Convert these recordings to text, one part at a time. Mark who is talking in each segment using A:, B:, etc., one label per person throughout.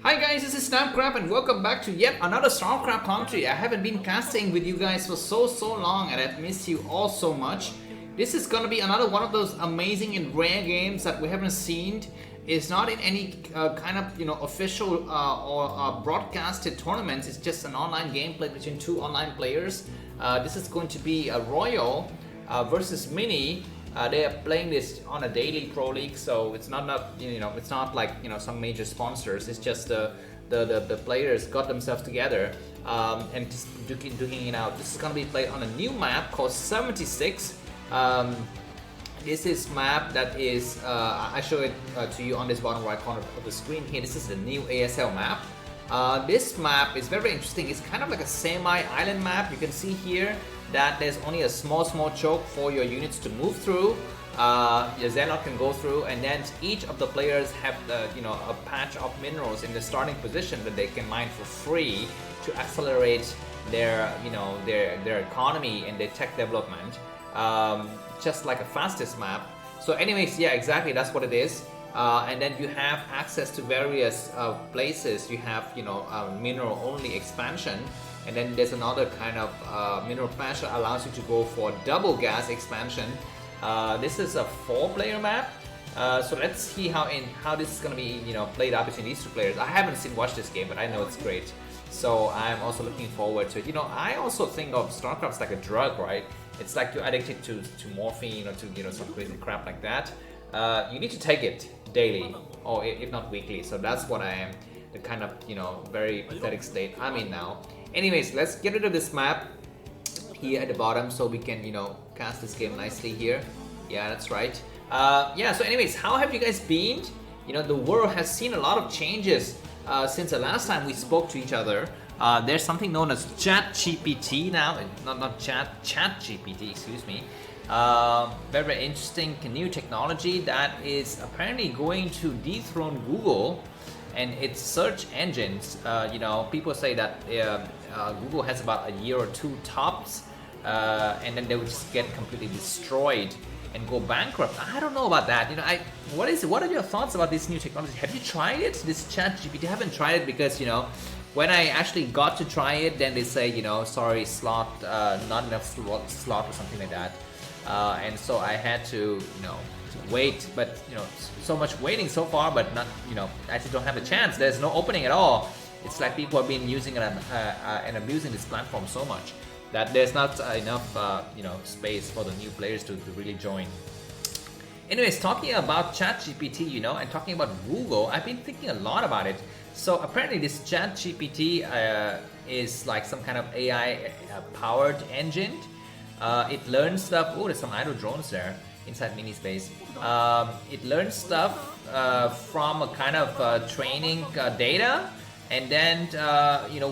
A: Hi guys, this is Snapcrap and welcome back to yet another StarCraft commentary. I haven't been casting with you guys for so long and I've missed you all so much. This is gonna be another one of those amazing and rare games that we haven't seen. It's not in any kind of official or broadcasted tournaments. It's just an online gameplay between two online players. This is going to be a Royal versus Mini. They are playing this on a daily pro league, so it's not it's not like some major sponsors. It's just the players got themselves together and just duking it out. This is gonna be played on a new map called 76. This is map that is I show it to you on this bottom right corner of the screen here. This is the new ASL map. This map is very interesting. It's kind of like a semi-island map. You can see here that there's only a small choke for your units to move through. Your Zealot can go through, and then each of the players have a patch of minerals in the starting position that they can mine for free to accelerate their their economy and their tech development, just like a fastest map. So anyways, yeah, exactly, that's what it is. And then you have access to various places. You have mineral only expansion, and then there's another kind of mineral patch that allows you to go for double gas expansion. This is a 4-player map, so let's see how this is going to be played out between these two players. I haven't watched this game, but I know it's great, so I'm also looking forward to it. I also think of StarCraft's like a drug, right? It's like you're addicted to morphine or to some crazy crap like that. You need to take it daily, or if not weekly. So that's what I am, the kind of very pathetic state I'm in now. Anyways, let's get rid of this map here at the bottom so we can cast this game nicely here. Yeah, that's right. Yeah, so anyways, how have you guys been? The world has seen a lot of changes since the last time we spoke to each other. There's something known as ChatGPT now, not ChatGPT, excuse me. Very interesting new technology that is apparently going to dethrone Google and its search engines. People say that Google has about a year or two tops, and then they would just get completely destroyed and go bankrupt. I don't know about that. What are your thoughts about this new technology? Have you tried it? This ChatGPT? I haven't tried it because when I actually got to try it, then they say sorry, slot, not enough slot or something like that. And so I had to wait, but so much waiting so far, but not I just don't have a chance. There's no opening at all. It's like people have been using it and abusing this platform so much that there's not enough space for the new players to really join. Anyways, talking about ChatGPT, and talking about Google, I've been thinking a lot about it. So apparently this ChatGPT is like some kind of AI powered engine. It learns stuff. Oh, there's some idle drones there inside mini space. It learns stuff from a kind of training data, and then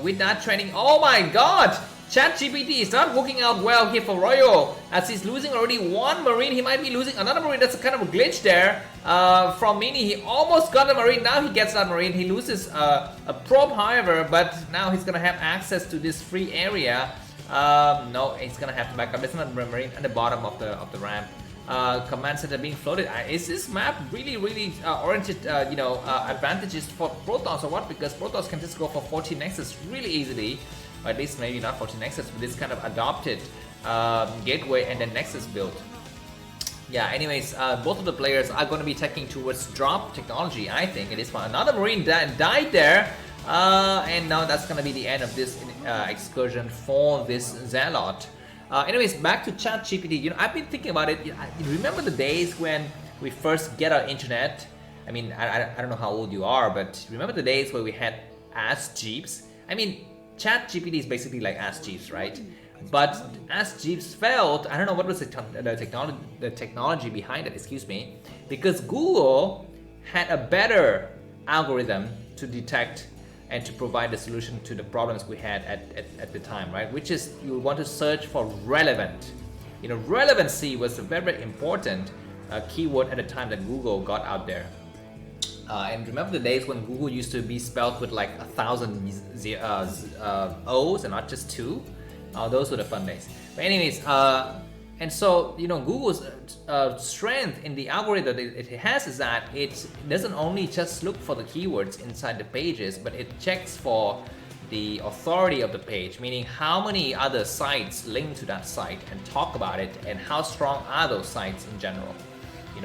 A: with that training, oh my God, ChatGPT is not working out well here for Royal, as he's losing already one Marine. He might be losing another Marine. That's a kind of a glitch there from Mini. He almost got a Marine. Now he gets that Marine. He loses a probe, however, but now he's gonna have access to this free area. No, he's gonna have to back up. There's another Marine at the bottom of the ramp. Command center being floated. Is this map really oriented advantages for Protoss or what? Because Protoss can just go for 14 Nexus really easily, or at least maybe not 14 Nexus, but this kind of adopted gateway and then Nexus build. Yeah, anyways, both of the players are going to be taking towards drop technology. I think it is fun. Another Marine died there. And now that's gonna be the end of this excursion for this Zealot. Anyways, back to ChatGPT. I've been thinking about it. Remember the days when we first get our internet? I mean, I don't know how old you are, but remember the days where we had Ask Jeeves? I mean, ChatGPT is basically like Ask Jeeves, right? But Ask Jeeves failed. I don't know what was the technology behind it. Excuse me, because Google had a better algorithm to detect and to provide the solution to the problems we had at the time, right? Which is you want to search for relevant. Relevancy was a very important keyword at the time that Google got out there. And remember the days when Google used to be spelled with like 1,000 O's and not just 2? Those were the fun days. But anyways, And so, Google's strength in the algorithm that it has is that it doesn't only just look for the keywords inside the pages, but it checks for the authority of the page, meaning how many other sites link to that site and talk about it, and how strong are those sites in general.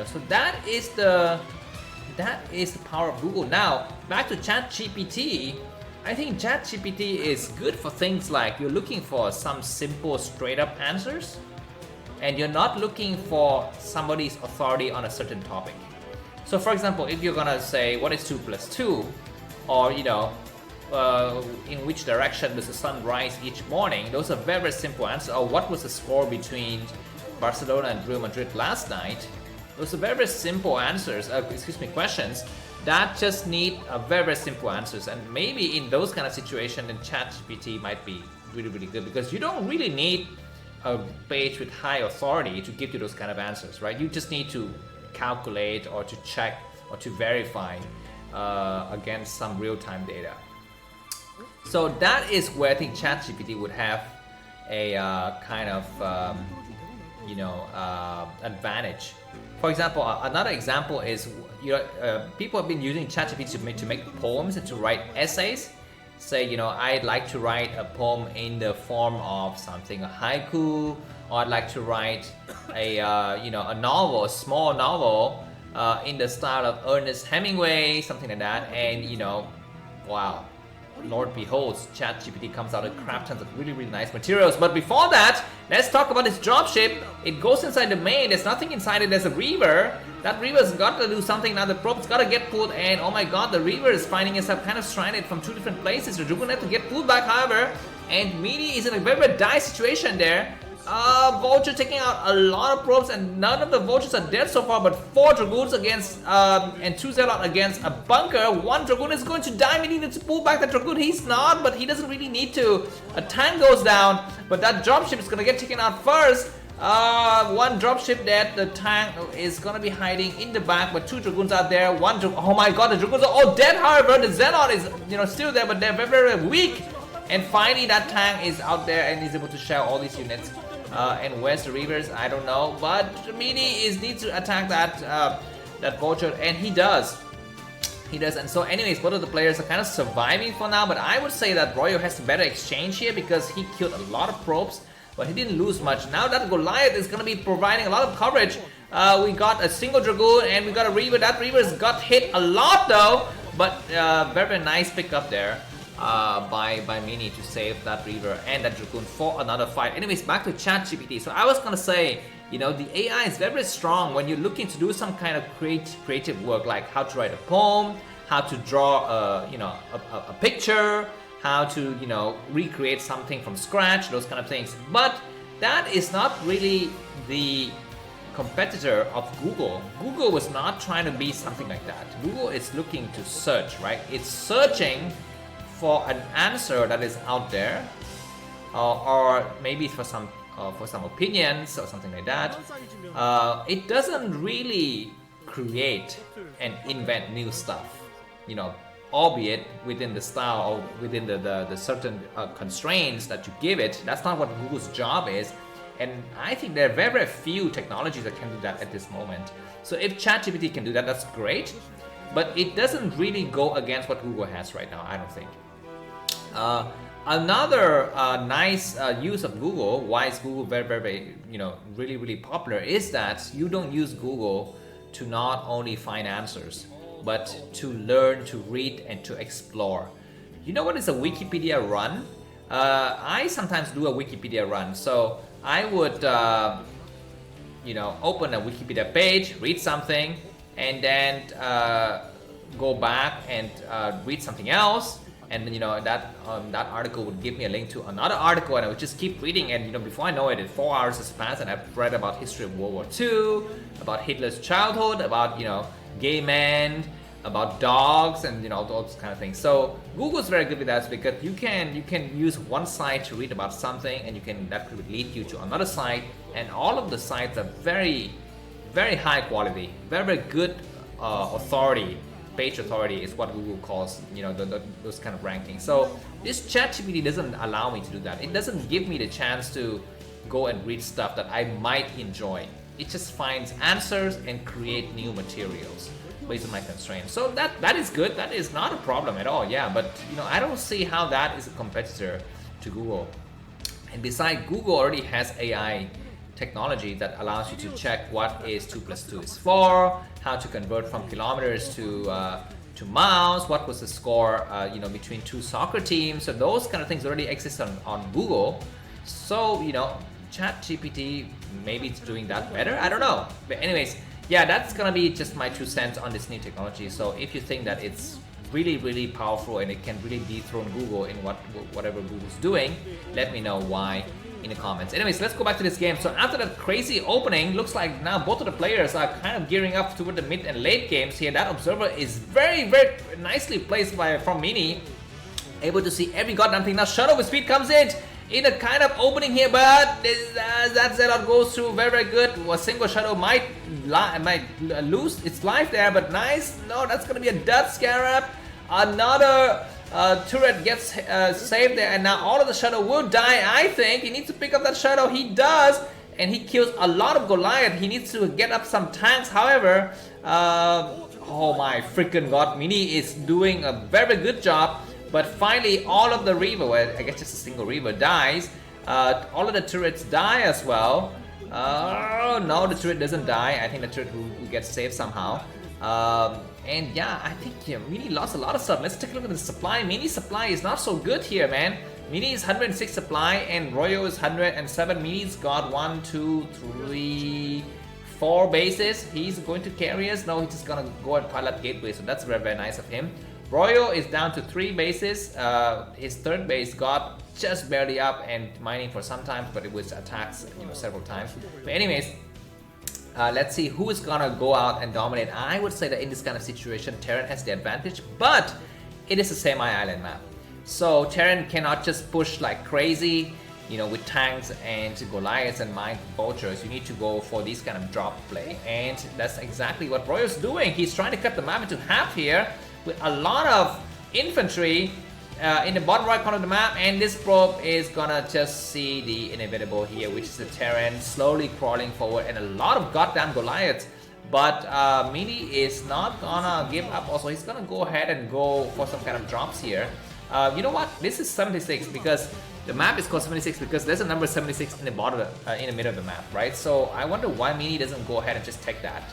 A: So that is the power of Google. Now, back to ChatGPT. I think ChatGPT is good for things like you're looking for some simple, straight up answers, and you're not looking for somebody's authority on a certain topic. So for example, if you're gonna say what is 2 plus 2, or in which direction does the sun rise each morning, those are very, very simple answers. Or what was the score between Barcelona and Real Madrid last night? Those are very, very simple answers, questions that just need very, very simple answers. And maybe in those kind of situations, then ChatGPT might be really, really good, because you don't really need a page with high authority to give you those kind of answers, right? You just need to calculate or to check or to verify against some real-time data. So that is where I think ChatGPT would have a kind of advantage. For example, another example is people have been using ChatGPT to make poems and to write essays. Say, I'd like to write a poem in the form of something, a haiku, or I'd like to write a novel, a small novel, in the style of Ernest Hemingway, something like that. And wow, Lord beholds, ChatGPT comes out with crap tons of really, really nice materials. But before that, let's talk about this dropship. It goes inside the main. There's nothing inside it. There's a Reaver. That Reaver's got to do something now. The probe's got to get pulled, and oh my god, the Reaver is finding itself kind of stranded from 2 different places. The Dragoon had to get pulled back, however, and Meaty is in a very, very dire situation there. Vulture taking out a lot of probes, and none of the Vultures are dead so far, but 4 Dragoons against and 2 Zealot against a bunker. 1 Dragoon is going to die. Meaty needs to pull back the Dragoon. He's not, but he doesn't really need to. A tank goes down, but that dropship is gonna get taken out first. 1 dropship dead. The tank is gonna be hiding in the back, but 2 Dragoons are there. Oh my god, the Dragoons are all dead. However, the Zealot is still there, but they're very, very weak. And finally, that tank is out there and is able to shell all these units. And where's the Reavers? I don't know. But Meaty needs to attack that Vulture, and he does. And so anyways, both of the players are kind of surviving for now, but I would say that Royo has a better exchange here because he killed a lot of probes, but he didn't lose much. Now that Goliath is going to be providing a lot of coverage. We got a single Dragoon and we got a Reaver. That Reaver's got hit a lot though, but very, very nice pick up there by Meaty to save that Reaver and that Dragoon for another fight. Anyways, back to ChatGPT. So I was going to say, the AI is very, very strong when you're looking to do some kind of creative work, like how to write a poem, how to draw a picture, how to recreate something from scratch, those kind of things. But that is not really the competitor of Google. Google was not trying to be something like that. Google is looking to search, right? It's searching for an answer that is out there, or maybe for some opinions or something like that. It doesn't really create and invent new stuff, albeit within the style or within the certain constraints that you give it. That's not what Google's job is. And I think there are very, very few technologies that can do that at this moment. So if ChatGPT can do that, that's great. But it doesn't really go against what Google has right now, I don't think. Another nice use of Google, why is Google very, very, really, really popular, is that you don't use Google to not only find answers, but to learn, to read, and to explore. You know what is a Wikipedia run? I sometimes do a Wikipedia run. So I would, open a Wikipedia page, read something, and then go back and read something else. And that article would give me a link to another article, and I would just keep reading. And before I know it, 4 hours has passed, and I've read about history of World War II, about Hitler's childhood, about gay men, about dogs, and all those kind of things. So Google's very good with that because you can use one site to read about something, and that could lead you to another site. And all of the sites are very, very high quality, very, very good authority. Page authority is what Google calls, those kind of rankings. So this ChatGPT doesn't allow me to do that. It doesn't give me the chance to, go and read stuff that I might enjoy. It just finds answers and create new materials based on my constraints. So that is good. That is not a problem at all. Yeah, but I don't see how that is a competitor to Google. And besides, Google already has AI technology that allows you to check what is 2 plus 2 is 4, how to convert from kilometers to miles, what was the score between two soccer teams. So those kind of things already exist on Google. So ChatGPT, maybe it's doing that better, I don't know. But anyways, yeah, that's gonna be just my 2 cents on this new technology. So if you think that it's really, really powerful and it can really dethrone Google in whatever Google's doing, let me know why in the comments. Anyways, let's go back to this game. So after that crazy opening, looks like now both of the players are kind of gearing up toward the mid and late games here. That observer is very, very nicely placed from Mini, able to see every goddamn thing. Now Shadow with speed comes in a kind of opening here, but that Zealot goes through very, very good. A single Shadow might lose its life there, but nice. No, that's gonna be a Death Scarab. Another turret gets saved there, and now all of the Shadow will die. I think he needs to pick up that Shadow. He does, and he kills a lot of Goliath. He needs to get up some tanks. However, oh my freaking god, Mini is doing a very good job. But finally, all of the Reaver, well, I guess just a single Reaver, dies. All of the turrets die as well. No, the turret doesn't die. I think the turret will get saved somehow. And yeah, I think Mini lost a lot of stuff. Let's take a look at the supply. Mini's supply is not so good here, man. Mini is 106 supply and Royo is 107. Mini's got 1, 2, 3, 4 bases. He's going to carry us. No, he's just gonna go and pilot gateway. So that's very, very nice of him. Royo is down to 3 bases. His third base got just barely up and mining for some time, but it was attacks several times. But anyways, let's see who is gonna go out and dominate. I would say that in this kind of situation, Terran has the advantage, but it is a semi-island map. So Terran cannot just push like crazy, with tanks and Goliaths and mine vultures. You need to go for these kind of drop play. And that's exactly what Royo's doing. He's trying to cut the map into half here with a lot of infantry in the bottom right corner of the map, and this probe is gonna just see the inevitable here, which is the Terran slowly crawling forward and a lot of goddamn Goliaths. But Mini is not gonna give up. Also, he's gonna go ahead and go for some kind of drops here. You know what? This is 76 because the map is called 76 because there's a number 76 in the bottom, in the middle of the map, right? So I wonder why Mini doesn't go ahead and just take that,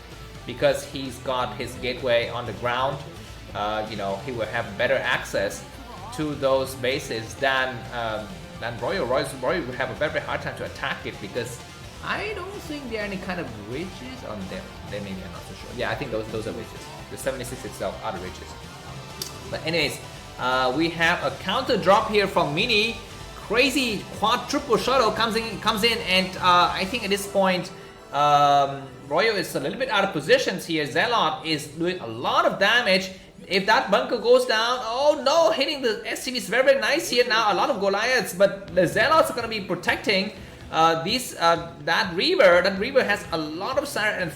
A: because he's got his gateway on the ground. He will have better access to those bases than Royo. Royo would have a very, very hard time to attack it because I don't think there are any kind of ridges on them. They maybe, I'm not so sure. Yeah, I think those are ridges. The 76 itself are the ridges. But anyways, we have a counter drop here from Mini. Crazy quadruple shuttle comes in, and I think at this point Royo is a little bit out of positions here. Zealot is doing a lot of damage. If that bunker goes down, oh no, hitting the SCV is very, very nice here. Now a lot of Goliaths, but the Zealots are going to be protecting that Reaver. That Reaver has a lot of siren.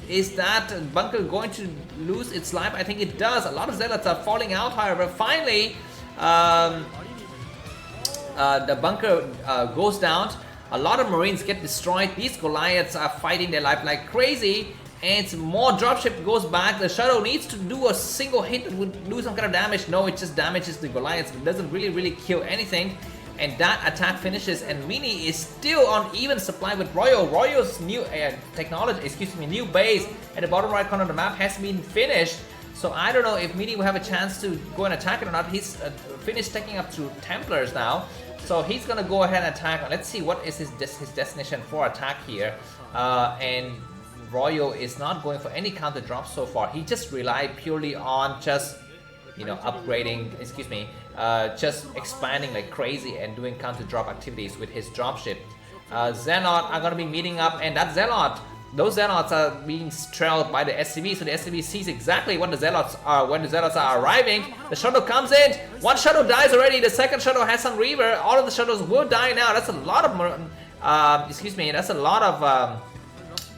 A: Is that bunker going to lose its life? I think it does. A lot of Zealots are falling out, however. Finally, the bunker goes down. A lot of Marines get destroyed. These Goliaths are fighting their life like crazy. And more dropship goes back. The Shadow needs to do a single hit that would do some kind of damage. No, it just damages the Goliaths. It doesn't really kill anything. And that attack finishes. And Mini is still on even supply with Royo. Royo's new new base at the bottom right corner of the map has been finished. So I don't know if Mini will have a chance to go and attack it or not. He's finished taking up to Templars now. So he's gonna go ahead and attack. Let's see what is his destination for attack here. And Royo is not going for any counter drops so far. He just relied purely on just, upgrading, just expanding like crazy and doing counter drop activities with his dropship. Zealot are going to be meeting up, and that Zealot, those Zealots are being trailed by the SCV, so the SCV sees exactly what the Zealots are, when the Zealots are arriving. The Shadow comes in, one Shadow dies already, the second Shadow has some Reaver, all of the Shadows will die now. That's a lot of, that's a lot of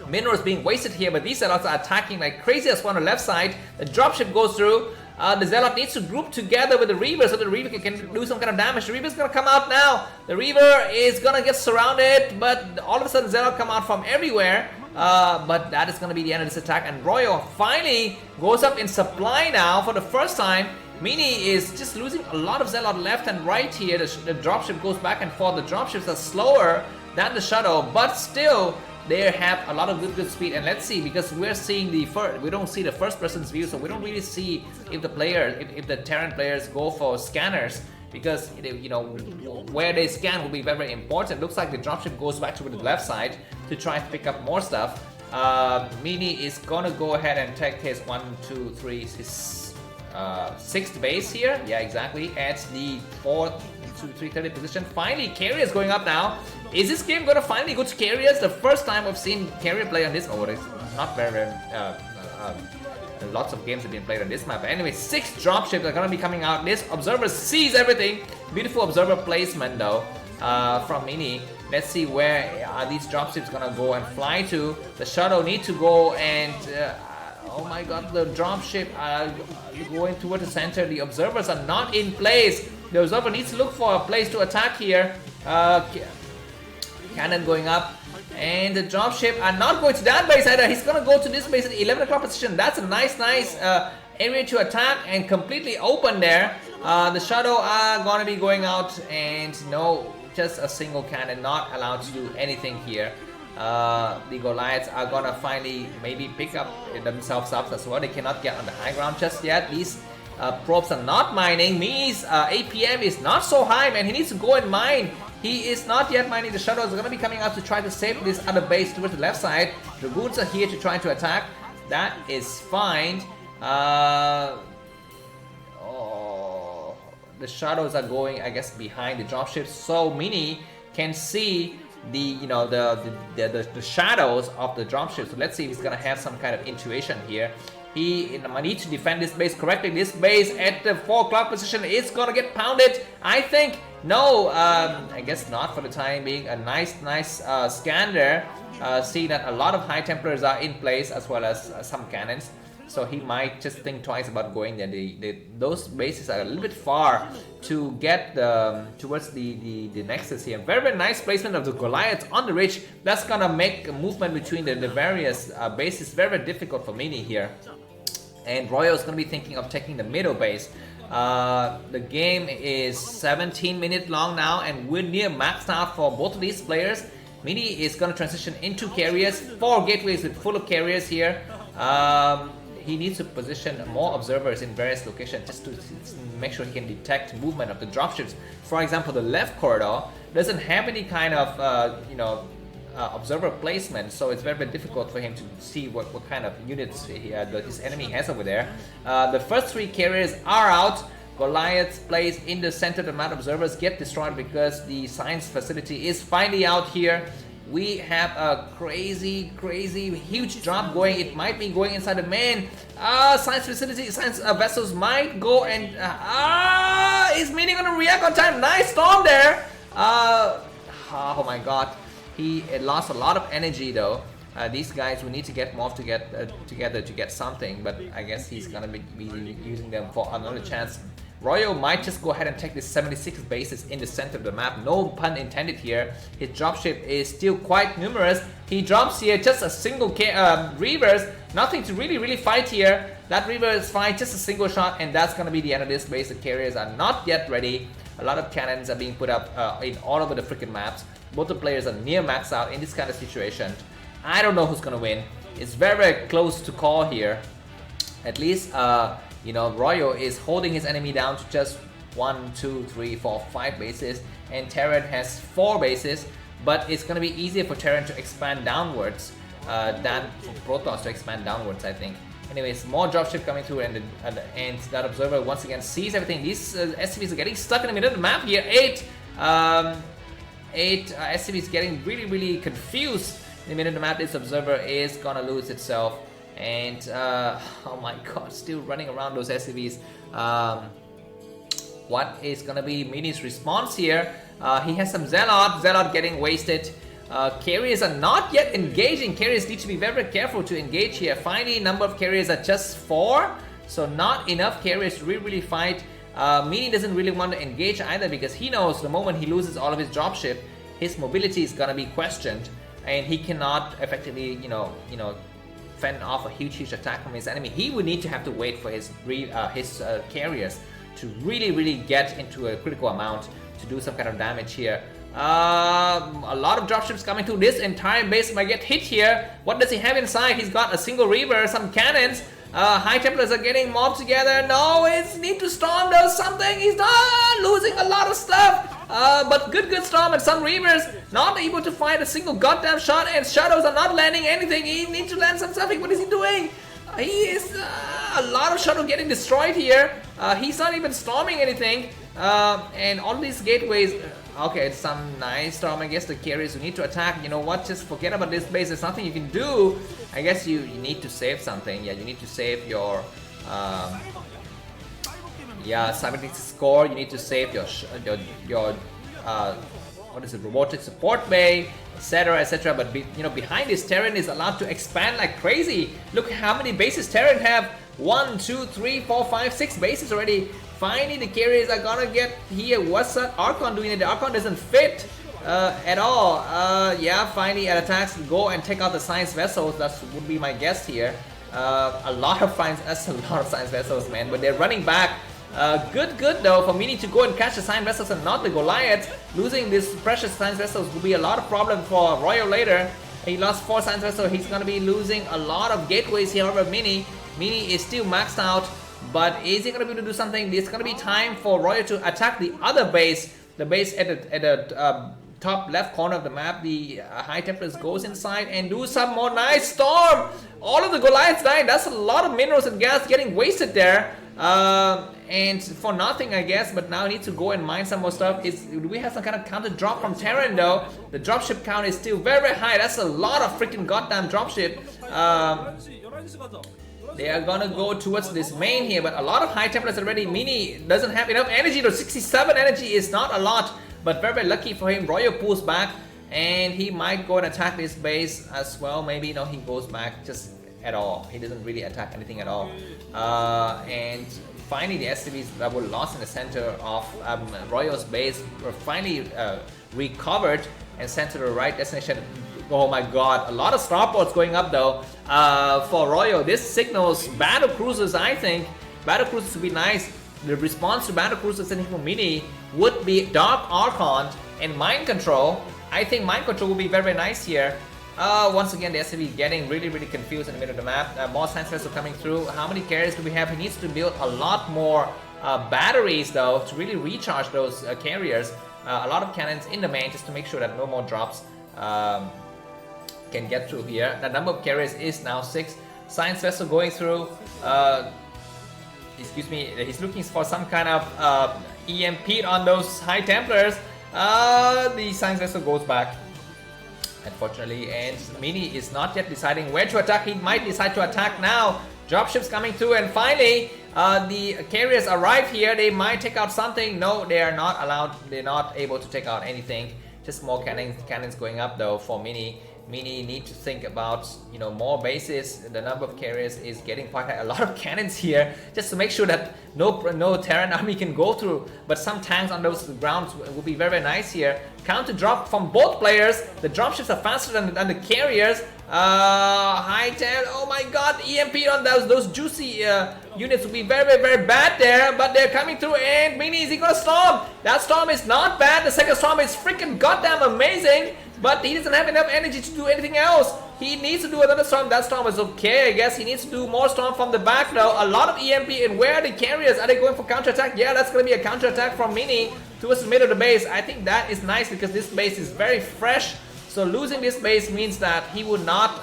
A: minerals being wasted here, but these Zealots are attacking like crazy as well on the left side. The dropship goes through. The Zealot needs to group together with the Reaver so the Reaver can do some kind of damage. The Reaver's gonna come out now. The Reaver is gonna get surrounded, but all of a sudden Zealot come out from everywhere. But that is gonna be the end of this attack, and Royo finally goes up in supply now for the first time. Mini is just losing a lot of Zealot left and right here. The dropship goes back and forth. The dropships are slower than the Shadow, but still they have a lot of good speed. And let's see, because we're seeing we don't see the first person's view, so we don't really see if the Terran players go for scanners, because you know where they scan will be very, very important. Looks like the dropship goes back to the left side to try and pick up more stuff. Mini is gonna go ahead and take his 1, 2, 3, his 6th base here. Yeah, exactly, at the 4th to 330 position. Finally, Carrier is going up now. Is this game gonna finally go to Carriers? The first time I've seen Carrier play on this mode. It's not very lots of games have been played on this map. But anyway, 6 dropships are gonna be coming out. This Observer sees everything. Beautiful Observer placement though from Mini. Let's see where are these dropships gonna go and fly to. The Shadow need to go and oh my god, the dropship are going toward the center. The Observers are not in place. The Observer needs to look for a place to attack here. Cannon going up, and the dropship are not going to that base either. He's gonna go to this base at 11 o'clock position. That's a nice area to attack and completely open there. The Shadow are gonna be going out, and no, just a single cannon, not allowed to do anything here. The Goliaths are gonna finally maybe pick up themselves up as well. They cannot get on the high ground just yet. These probes are not mining. Mini's APM is not so high, man. He needs to go and mine. He is not yet mining. The Shadows are going to be coming out to try to save this other base towards the left side. Dragoons are here to try to attack. That is fine. Oh, the Shadows are going, I guess, behind the dropships, so Mini can see the shadows of the dropships. So let's see if he's going to have some kind of intuition here. He needs to defend this base correctly. This base at the 4 o'clock position is gonna get pounded, I think. No, I guess not for the time being. A nice scan there. See that a lot of High Templars are in place, as well as some cannons. So he might just think twice about going there. Those bases are a little bit far to get towards the Nexus here. Very, very nice placement of the Goliath on the ridge. That's gonna make a movement between the various bases very, very difficult for Mini here. And Royo is going to be thinking of taking the middle base. The game is 17 minutes long now, and we're near maxed out for both of these players. Mini is going to transition into carriers. 4 gateways with full of carriers here. He needs to position more observers in various locations just to make sure he can detect movement of the dropships. For example, the left corridor doesn't have any kind of observer placement, so it's very, very difficult for him to see what kind of units his enemy has over there. The first 3 carriers are out. Goliath's place in the center. The map observers get destroyed because the science facility is finally out here. We have a crazy, huge drop going. It might be going inside the main science facility. Science vessels might go and is Mini gonna react on time? Nice storm there. Oh my god. He lost a lot of energy though. These guys will need to get more together to get something, but I guess he's gonna be using them for another chance. Royo might just go ahead and take the 76 bases in the center of the map. No pun intended here. His dropship is still quite numerous. He drops here just a single Reavers. Nothing to really fight here. That Reaver is fine, just a single shot, and that's gonna be the end of this base. The carriers are not yet ready. A lot of cannons are being put up in all over the freaking maps. Both the players are near max out in this kind of situation. I don't know who's gonna win. It's very, very close to call here. At least, Royo is holding his enemy down to just 1, 2, 3, 4, 5 bases, and Terran has 4 bases. But it's gonna be easier for Terran to expand downwards than for Protoss to expand downwards, I think. Anyways, more dropship coming through, and that observer once again sees everything. These SCVs are getting stuck in the middle of the map here. 8 SCVs getting really confused in the middle of the map. This observer is gonna lose itself, and oh my god, still running around those SCVs. What is gonna be Mini's response here? He has some Zealot getting wasted. Carriers are not yet engaging. Carriers need to be very careful to engage here. Finally, number of carriers are just 4. So not enough carriers to really fight. Mini doesn't really want to engage either because he knows the moment he loses all of his dropship, his mobility is gonna be questioned, and he cannot effectively, fend off a huge attack from his enemy. He would need to have to wait for his carriers to really get into a critical amount to do some kind of damage here. A lot of dropships coming through. This entire base might get hit here. What does he have inside? He's got a single Reaver, some cannons. High Templars are getting mobbed together. No, it's need to Storm does something. He's not losing a lot of stuff. But good Storm and some Reavers not able to find a single goddamn shot, and Shadows are not landing anything. He needs to land something. What is he doing? He is a lot of Shadow getting destroyed here. He's not even storming anything. And all these gateways. Okay, it's some nice storm. I guess the carriers who need to attack. You know what? Just forget about this base. There's nothing you can do. I guess you need to save something. Yeah, you need to save your cybernetic score. You need to save your what is it? Robotic support bay, etc. But behind this, Terran is allowed to expand like crazy. Look how many bases Terran have. 1, 2, 3, 4, 5, 6 bases already. Finally, the carriers are gonna get here. What's that Archon doing? The Archon doesn't fit at all. Finally, at attacks, go and take out the science vessels. That would be my guess here. A lot of science vessels, man. But they're running back. Good though for Mini to go and catch the science vessels and not the Goliaths. Losing these precious science vessels will be a lot of problem for Royal later. He lost 4 science vessels. He's gonna be losing a lot of gateways here. However, Mini is still maxed out. But is he going to be able to do something? It's going to be time for Royal to attack the other base. The base at the top left corner of the map. The High Templars goes inside and do some more nice storm. All of the Goliaths dying. That's a lot of minerals and gas getting wasted there. And for nothing, I guess. But now I need to go and mine some more stuff. Do we have some kind of counter drop from Terran though? The dropship count is still very high. That's a lot of freaking goddamn dropship. They are gonna go towards this main here, but a lot of High Templars already. Mini doesn't have enough energy. To 67 energy is not a lot, but very lucky for him. Royal pulls back, and he might go and attack this base as well. Maybe he goes back just at all. He doesn't really attack anything at all. And finally, the SCVs that were lost in the center of Royal's base were finally recovered and sent to the right destination. Oh my god, a lot of starports going up though for Royal. This signals battle cruisers, I think. Battle cruisers would be nice. The response to battle cruisers sending from Mini would be Dark Archon and Mind Control. I think Mind Control will be very nice here. Once again, the SCV getting really confused in the middle of the map. More science vessels coming through. How many carriers do we have? He needs to build a lot more batteries though to really recharge those carriers. A lot of cannons in the main just to make sure that no more drops can get through here. The number of carriers is now 6. Science vessel going through. Excuse me. He's looking for some kind of EMP on those High Templars. The science vessel goes back, unfortunately, and Mini is not yet deciding where to attack. He might decide to attack now. Dropships coming through, and finally the carriers arrive here. They might take out something. No, they are not allowed. They're not able to take out anything. Just more cannons going up though for Mini. Mini need to think about more bases. The number of carriers is getting quite high. A lot of cannons here just to make sure that no Terran army can go through. But some tanks on those grounds will be very nice here. Counter drop from both players. The dropships are faster than the carriers. High Temp. Oh my god, EMP on those juicy units will be very bad there. But they're coming through, and Mini, is he gonna storm? That storm is not bad. The second storm is freaking goddamn amazing. But he doesn't have enough energy to do anything else. He needs to do another storm. That storm is okay, I guess. He needs to do more storm from the back now. A lot of EMP. And where are the carriers? Are they going for counterattack? Yeah, that's going to be a counterattack from Mini towards the middle of the base. I think that is nice because this base is very fresh. So losing this base means that he would not,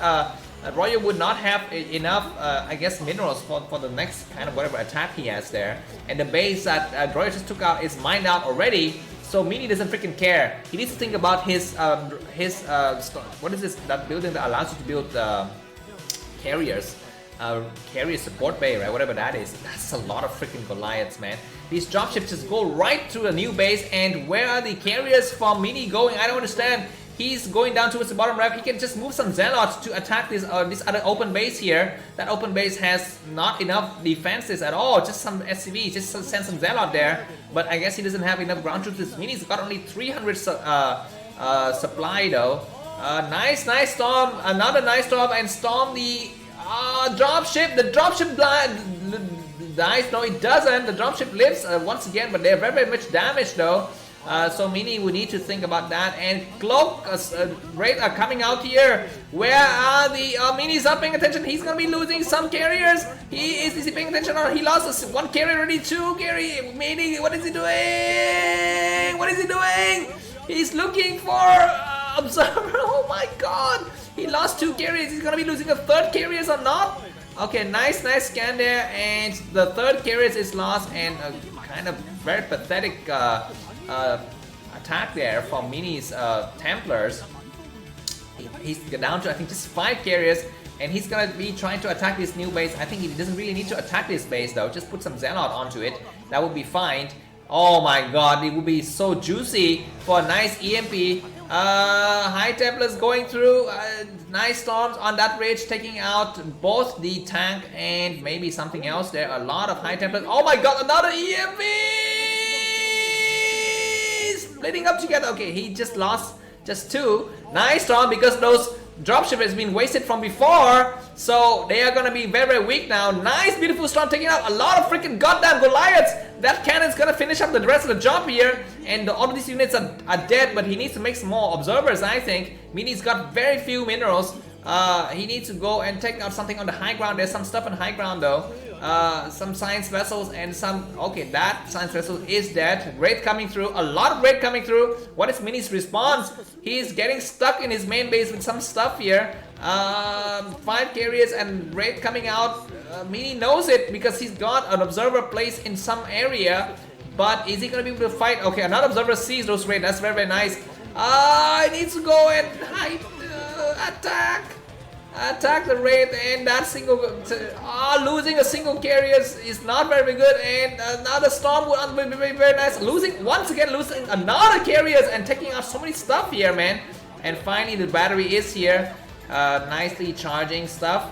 A: Royal would not have enough, I guess, minerals for the next kind of whatever attack he has there. And the base that Royal just took out is mined out already. So Mini doesn't freaking care. He needs to think about his what is this, that building that allows you to build carriers, carrier support bay, right? Whatever that is. That's a lot of freaking Goliaths, man. These dropships just go right through a new base, and where are the carriers from Mini going? I don't understand. he's going down towards the bottom left. He can just move some Zealots to attack this other open base here. That open base has not enough defenses at all. Just some SCV, just send some Zealot there. But I guess he doesn't have enough ground troops. His Mini's got only 300 supply though. Nice Storm, another nice Storm, and Storm the dropship. The dropship dies. No, it doesn't. The dropship lives once again, but they're very much damaged though. So Mini would need to think about that. And Cloak Wraith are coming out here. Where are the Mini's not paying attention? He's gonna be losing some carriers. Is he paying attention? Or he lost one carrier already. 2 carry. Mini, what is he doing? What is he doing? He's looking for Observer. Oh my god. He lost 2 carriers. He's gonna be losing a 3rd carriers or not? Okay, nice scan there. And the 3rd carriers is lost. And a kind of very pathetic attack there from Mini's Templars. He's down to I think just 5 carriers, and he's gonna be trying to attack this new base. I think he doesn't really need to attack this base though. Just put some Zealot onto it. That would be fine. Oh my god, it would be so juicy for a nice EMP. High Templars going through. Nice Storms on that ridge, taking out both the tank and maybe something else there. A lot of High Templars. Oh my god, another EMP! Splitting up together. Okay, he just lost just 2. Nice Storm, because those dropship has been wasted from before, so they are gonna be very weak now. Nice, beautiful Storm taking out a lot of freaking goddamn Goliaths. That cannon's gonna finish up the rest of the job here, and all of these units are dead, but he needs to make some more observers, I think. Mini's got very few minerals. He needs to go and take out something on the high ground. There's some stuff on high ground though. Some science vessels and some. Okay, that science vessel is dead. Wraith coming through. A lot of Wraith coming through. What is Mini's response? He's getting stuck in his main base with some stuff here. 5 carriers and Wraith coming out. Mini knows it because he's got an observer placed in some area. But is he gonna be able to fight? Okay, another observer sees those Wraith. That's very nice. He needs to go and attack the Wraith, and that single losing a single carrier is not very good, and another Storm would be very nice. Losing another carriers and taking out so many stuff here, man. And finally the battery is here, nicely charging stuff,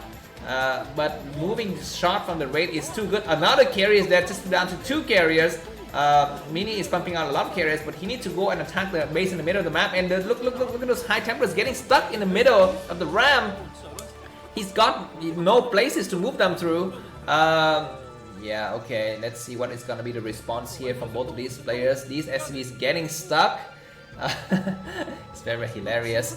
A: but moving shot from the Wraith is too good. Another carrier is there, just down to 2 carriers. Mini is pumping out a lot of carriers, but he needs to go and attack the base in the middle of the map. And look at those High Templars getting stuck in the middle of the ram. He's got no places to move them through. Yeah, okay, let's see what is gonna be the response here from both of these players. These SCVs getting stuck. It's very hilarious.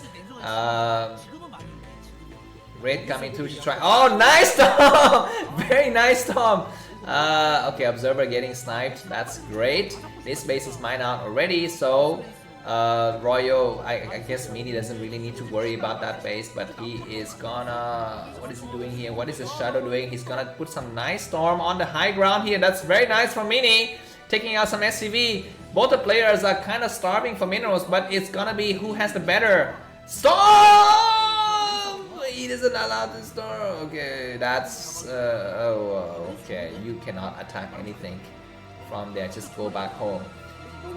A: Wraith coming through to try. Oh, nice Storm! Very nice Storm. Okay, Observer getting sniped. That's great. This base is mined out already, so Royo, I guess Mini doesn't really need to worry about that base, but he is gonna... What is he doing here? What is the Shadow doing? He's gonna put some nice Storm on the high ground here. That's very nice from Mini. Taking out some SCV. Both the players are kind of starving for minerals, but it's gonna be who has the better Storm! He doesn't allow the Storm. Okay, that's... okay, you cannot attack anything from there. Just go back home.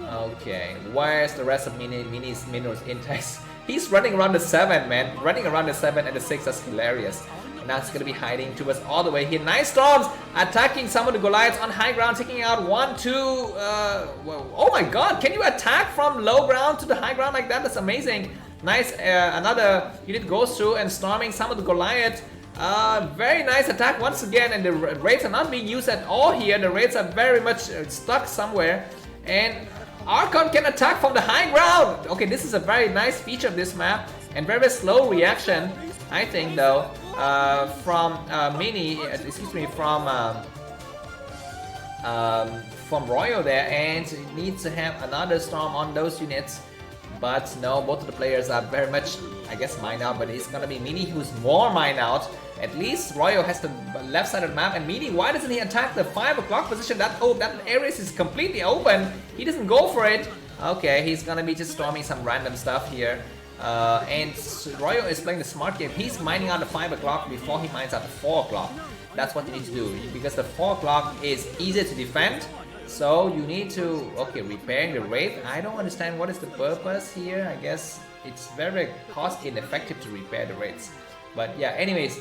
A: Okay, where's the rest of Mini's minerals index? He's running around the 7, man. Running around the 7 and the 6, that's hilarious. And now it's gonna be hiding towards all the way here. Nice Storms attacking some of the Goliaths on high ground, taking out 1, 2. Oh my god, can you attack from low ground to the high ground like that? That's amazing. Nice, another unit goes through and storming some of the Goliaths. Very nice attack once again, and the Wraiths are not being used at all here. The Wraiths are very much stuck somewhere. And Archon can attack from the high ground. Okay, this is a very nice feature of this map, and very slow reaction, I think, though, from Mini, excuse me, from Royal there, and needs to have another Storm on those units. But no, both of the players are very much, I guess, mined out, but it's gonna be Mini who's more mined out. At least Royal has the left side of the map, and Mini, why doesn't he attack the 5 o'clock position? That area is completely open. He doesn't go for it. Okay, he's gonna be just storming some random stuff here. And Royal is playing the smart game. He's mining out the 5 o'clock before he mines out the 4 o'clock. That's what you need to do, because the 4 o'clock is easier to defend. So you need to, okay, repairing the Wraith. I don't understand what is the purpose here. I guess it's very cost ineffective to repair the raids. But yeah, anyways,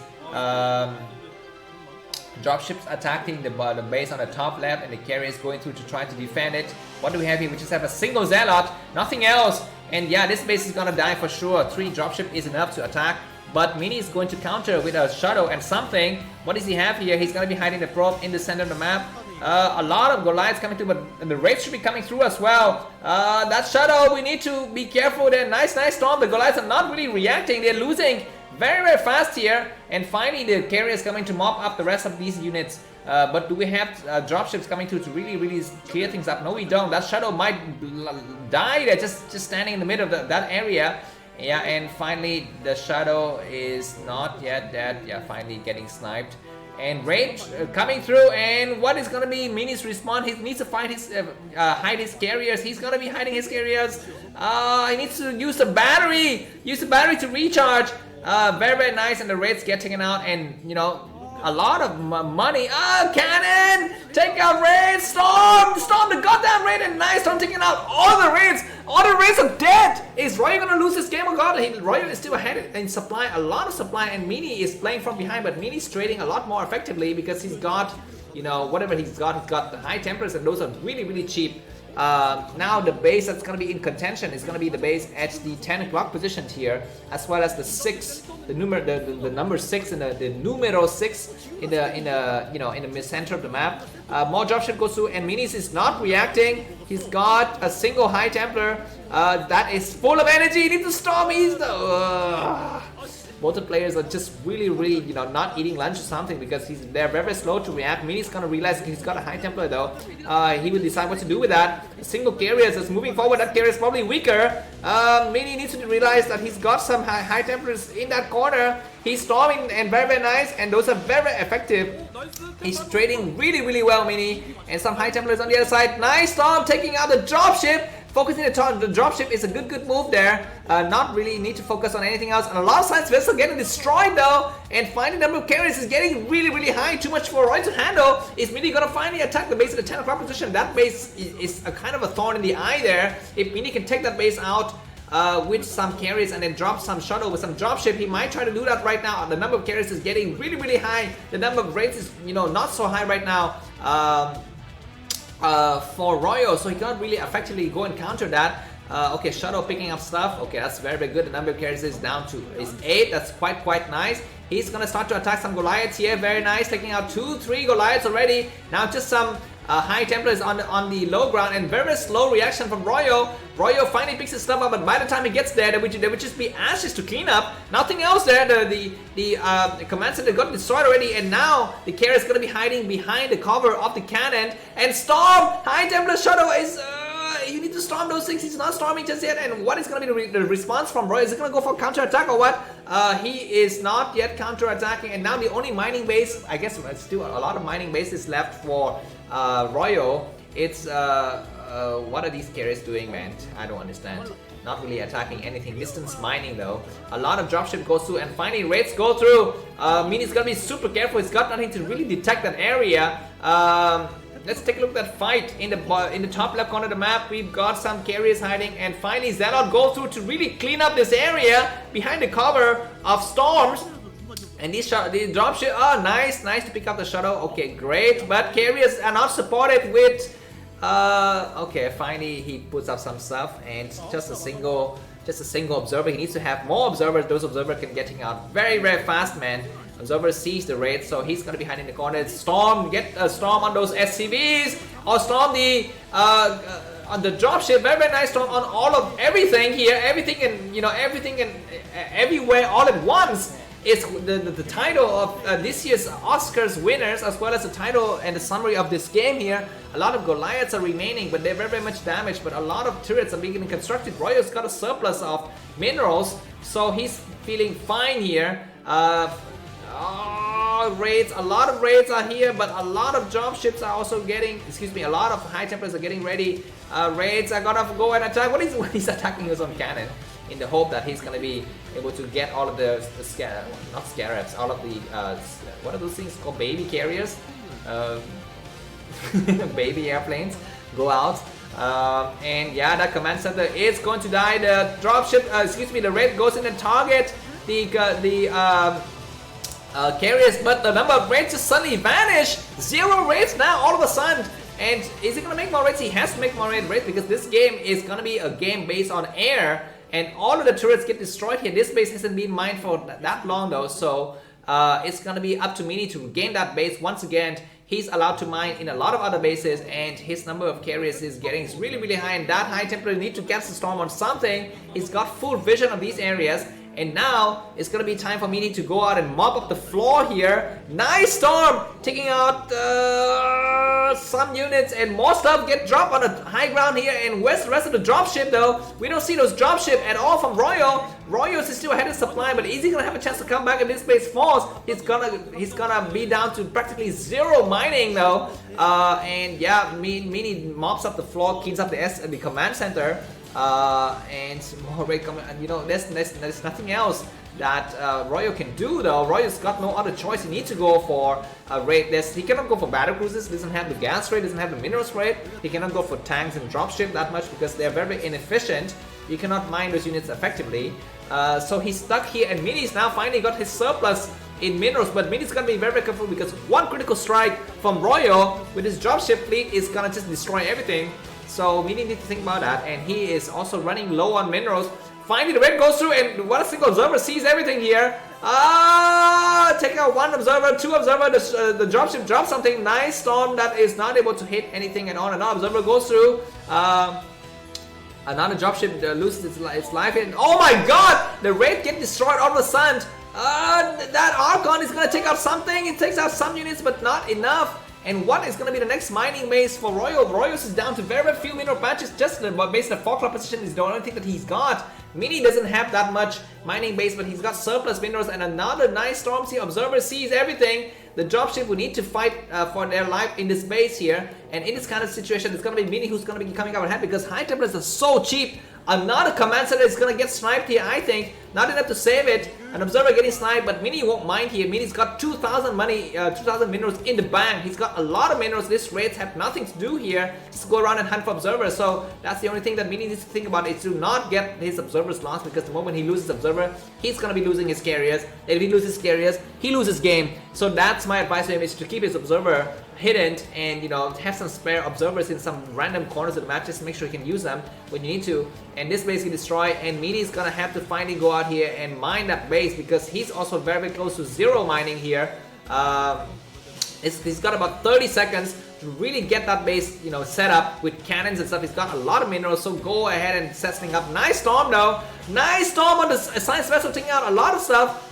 A: dropships attacking the base on the top left, and the carrier is going through to try to defend it. What do we have here? We just have a single zealot, nothing else. And yeah, this base is gonna die for sure. 3 dropship is enough to attack, but Mini is going to counter with a shadow and something. What does he have here? He's gonna be hiding the probe in the center of the map. A lot of Goliaths coming through, but the raids should be coming through as well. That shadow, we need to be careful there. Nice storm. The Goliaths are not really reacting. They're losing very fast here. And finally, the carrier is coming to mop up the rest of these units. But do we have dropships coming through to really clear things up? No, we don't. That shadow might die there, just standing in the middle of that area. Yeah, and finally, the shadow is not yet dead. Yeah, finally getting sniped. And Rage coming through, and what is gonna be Mini's respawn? He needs to find his hide his carriers. He's gonna be hiding his carriers. He needs to use the battery. Use the battery to recharge. Very nice, and the Raids get taken out, and you know, a lot of money. Cannon! Take out Raids! Storm the goddamn Raid, and nice Storm taking out all the Raids! All the Raids are dead! Is Royo gonna lose this game? Oh god, Royo is still ahead in supply, a lot of supply, and Mini is playing from behind, but Mini's trading a lot more effectively because he's got, you know, whatever he's got the high temperatures, and those are really cheap. Now the base that's going to be in contention is going to be the base at the 10 o'clock position here, as well as the 6, the number 6 and the numero 6 in the you know, in the mid center of the map. More dropship goes through, and Minis is not reacting. He's got a single high Templar that is full of energy. He needs to storm. He's the both the players are just really, you know, not eating lunch or something because they're very slow to react. Mini's gonna realize he's got a high Templar though. He will decide what to do with that. A single carrier is moving forward. That carrier is probably weaker. Mini needs to realize that he's got some high Templars in that corner. He's storming and very nice, and those are very effective. He's trading really well, Mini, and some high Templars on the other side. Nice storm taking out the dropship. Focusing the dropship is a good move there. Not really need to focus on anything else. And a lot of science vessels getting destroyed though. And finally, the number of carriers is getting really high. Too much for Roy to handle. Is Mini gonna finally attack the base at the 10 o'clock position? That base is a kind of a thorn in the eye there. If Mini can take that base out with some carriers and then drop some shuttle with some dropship, he might try to do that right now. The number of carriers is getting really high. The number of raids is, you know, not so high right now. For Royo, so he can't really effectively go and counter that. Okay, Shadow picking up stuff. Okay, that's very good. The number of carriers is down to 8. That's quite nice. He's gonna start to attack some Goliaths here. Very nice, taking out 2-3 Goliaths already. Now just some high Templars on the low ground, and very slow reaction from Royo. Royo finally picks his stuff up, but by the time he gets there, there would just be ashes to clean up. Nothing else there. The command center got destroyed already, and now the carrier is going to be hiding behind the cover of the cannon. And Storm! High Templar Shadow is... you need to storm those things. He's not storming just yet. And what is going to be the response from Roy? Is he going to go for counter attack or what? He is not yet counter attacking. And now the only mining base, I guess still a lot of mining bases left for Royo. It's what are these carriers doing, man? I don't understand. Not really attacking anything. Distance mining though. A lot of dropship goes through, and finally raids go through. Mini's gonna be super careful. He's got nothing to really detect that area. Let's take a look at that fight in the top left corner of the map. We've got some carriers hiding, and finally Zealot go through to really clean up this area behind the cover of storms. And these dropship, nice to pick up the shuttle. Okay, great, but carriers are not supported with. Okay, finally he puts up some stuff, and just a single observer. He needs to have more observers. Those observers can get out very fast, man. Observer sees the raid, so he's gonna be hiding in the corner. Storm, get a storm on those SCVs, or storm the on the dropship. Very nice storm on all of everything here. Everything and everything and everywhere all at once. It's the title of this year's Oscars winners, as well as the title and the summary of this game here. A lot of Goliaths are remaining, but they're very much damaged, but a lot of turrets are being constructed. Royo's got a surplus of minerals, so he's feeling fine here. Raids, a lot of raids are here, but a lot of dropships are also getting, a lot of high Templars are getting ready. Raids are gonna go and attack. What he's attacking his own cannon, in the hope that he's gonna be able to get all of the not scarabs, all of the what are those things called, baby carriers, baby airplanes, go out. And yeah, that command center is going to die. The dropship, the raid goes in and target the carriers, but the number of raids just suddenly vanish. 0 raids now all of a sudden. And is he gonna make more raids? He has to make more raids because this game is gonna be a game based on air, and all of the turrets get destroyed here. This base hasn't been mined for that long though, so it's gonna be up to Mini to gain that base once again. He's allowed to mine in a lot of other bases, and his number of carriers is getting really high, and that high temperature need to catch the storm on something. He's got full vision of these areas, and now it's gonna be time for Mini to go out and mop up the floor here. Nice storm, taking out some units, and more stuff get dropped on the high ground here. And where's the rest of the dropship though? We don't see those dropship at all from Royo. Royos is still ahead of supply, but is he gonna have a chance to come back if this base falls? He's gonna be down to practically 0 mining though. And yeah, Mini mops up the floor, cleans up the command center. And more raid coming, and you know, there's nothing else that Royo can do though. Royo's got no other choice. He needs to go for a raid. He cannot go for battle cruisers, doesn't have the gas raid, doesn't have the minerals raid. He cannot go for tanks and dropship that much because they're very inefficient. You cannot mine those units effectively. So he's stuck here, and Mini's now finally got his surplus in minerals, but Mini's gonna be very careful because one critical strike from Royo with his dropship fleet is gonna just destroy everything. So Mini needs to think about that, and he is also running low on minerals. Finally the raid goes through, and one single observer sees everything here. Take out 1 observer, 2 observer, the dropship drops something. Nice storm that is not able to hit anything at all. Another observer goes through. Another dropship loses its life, and oh my god, the raid gets destroyed all of a sudden. That Archon is gonna take out something. It takes out some units, but not enough. And what is going to be the next mining base for Royo? Royos is down to very few mineral patches. Just the base in the 4 o'clock position is the only thing that he's got. Mini doesn't have that much mining base, but he's got surplus minerals, and another nice storm here. Observer sees everything. The dropship will need to fight for their life in this base here. And in this kind of situation, it's going to be Mini who's going to be coming out ahead because high temperatures are so cheap. Another command center is going to get sniped here, I think. Not enough to save it. An observer getting sniped, but Mini won't mind here. Mini's got 2,000 minerals in the bank. He's got a lot of minerals. These raids have nothing to do here. Just go around and hunt for observers. So that's the only thing that Mini needs to think about, is to not get his observers lost, because the moment he loses observer, he's going to be losing his carriers. If he loses carriers, he loses game. So that's my advice to him, is to keep his observer hidden, and you know, have some spare observers in some random corners of the map. Just make sure you can use them when you need to. And this base is destroyed, and Mini is gonna have to finally go out here and mine that base, because he's also very close to 0 mining here. He's got about 30 seconds to really get that base, you know, set up with cannons and stuff. He's got a lot of minerals, so go ahead and set things up. Nice storm though. Nice storm on the science vessel, taking out a lot of stuff.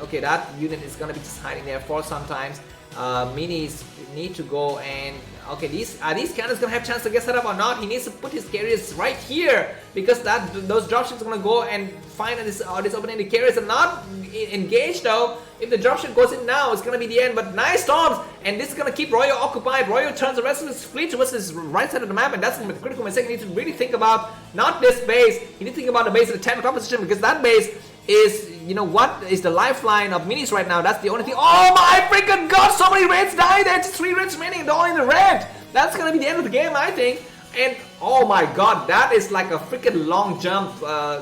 A: Okay, that unit is gonna be just hiding there for sometimes. Minis need to go and okay, these cannons gonna have a chance to get set up or not? He needs to put his carriers right here, because those dropships are gonna go and find this opening. The carriers are not engaged though. If the dropship goes in now, it's gonna be the end. But nice storms, and this is gonna keep Royo occupied. Royo turns the rest of his fleet towards his right side of the map, and that's the critical mistake. You need to really think about not this base. You need to think about the base at the 10 o'clock position, because that base is, you know, what is the lifeline of Minis right now. That's the only thing. Oh my freaking god, so many raids died. There's 3 raids remaining, they're all in the red. That's gonna be the end of the game, I think. And oh my god, that is like a freaking long jump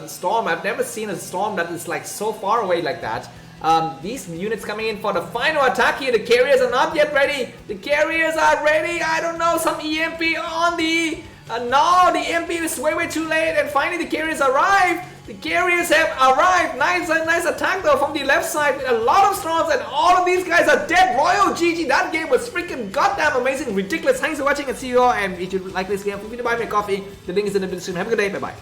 A: storm. I've never seen a storm that is like so far away like that. These units coming in for the final attack here. The carriers are not yet ready. The carriers are ready. I don't know, some EMP on the... no, the EMP is way too late, and finally the carriers arrive. The carriers have arrived. Nice attack though from the left side with a lot of storms, and all of these guys are dead. Royal GG. That game was freaking goddamn amazing, ridiculous. Thanks for watching, and see you all. And if you like this game, feel free to buy me a coffee. The link is in the description. Have a good day. Bye bye.